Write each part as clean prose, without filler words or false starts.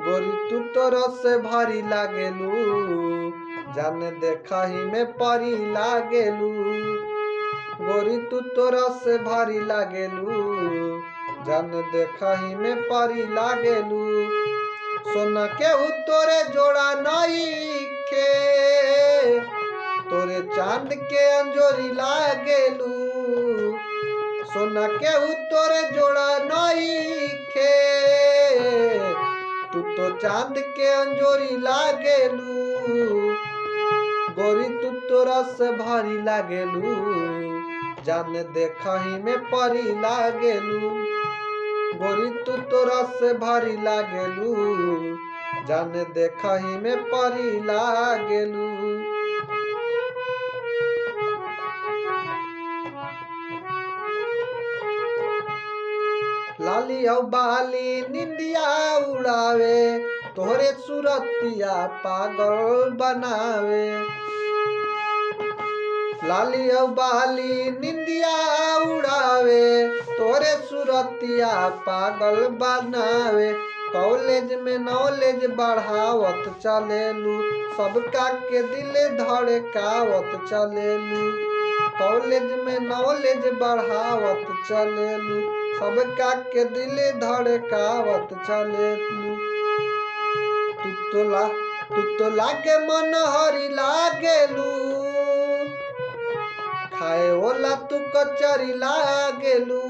गोरी तू तो रस भारी लागेलू, जान देखा ही में परी लागेलू। गोरी तू तो रस भारी लागेलू, जान देखा ही में परी लागेलू। सोना केहू तोरे जोड़ा नइखे, तोरे चांद के अंजोरी लागेलू। सोना केहू तोरे जोड़ा नइखे, तू तो चांद के अंजोरी लागेलू। गोरी तू तो रस भारी लागेलू, जान देखा ही में परी लागेलू। गोरी तू तो रस भारी लागेलू, जान देखा ही में परी लागेलू। लाली औ बाली निंदिया उड़ावे, तोहरे सूरतिया पागल बनावे। लाली औ बाली निंदिया उड़ावे, तोरे सूरतिया पागल बनावे। कॉलेज में नॉलेज बढ़ावत चलेलू, सबका के दिल धड़कावत चलेलू। कॉलेज में नॉलेज बढ़ावत चलेलू, सबका के दिल धड़कावत चलेलू। तू तो लागे मन हरी लागेलू, खाए ओला तू कचरी लागेलू।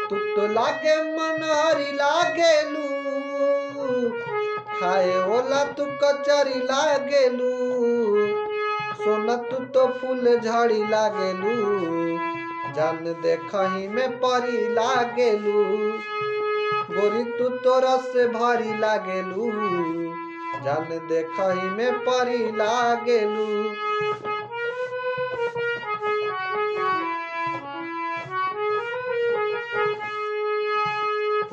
तू तो लागे मन हरी लागेलू, खाए ओला तू कचरी लागेलू। सोना तू तो फूल झाड़ी लागेलू, जान देखा ही में परी लागेलू। गोरी तू तो रस भारी लागेलू, जान देखा ही में परी लागेलू।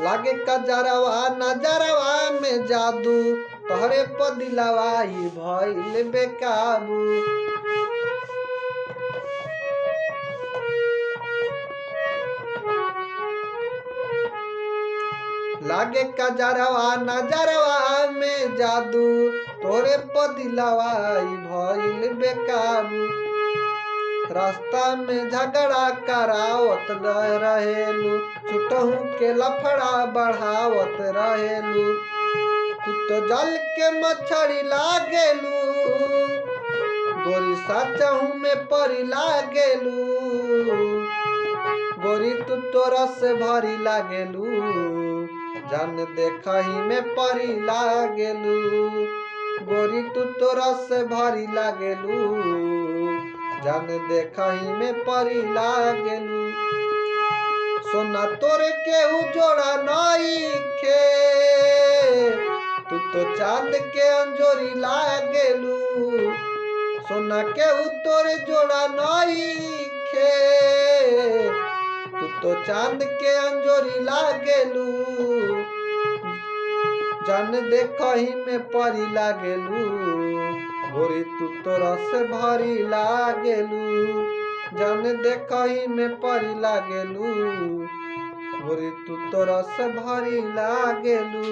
लागे कजरवा नजरवा में जादू, तोहरे पदिलवा ई भइल बेकाबू। लागे कजरवा नजरवा में जादू, तोरे पदिलवा ई भइल बेकाबू। रास्ता में झगड़ा करावत रहेलू, छुटहू के लफड़ा बढ़ावत रहेलू। तू तो जल के मछली लागेलू, गोरी साचहू में परी लागेलू। गोरी तू तो रस भरी लागेलू, जान देखा ही में परी लागेलू। गोरी तू तो रस भरी लागेलू, जान देखा ही में परी लागेलू। सोना तोरे केहू जोड़ा नइखे, तू तो चांद के अंजोरी लागेलू। सोना केहू तोरे जोड़ा नइखे, तू तो चांद के अंजोरी लागेलू। जान देखा ही में परी लागेलू, गोरी तू तो रस भारी लागेलू। जान देखा ही में परी लागेलू, गोरी तू तो रस भारी लागेलू।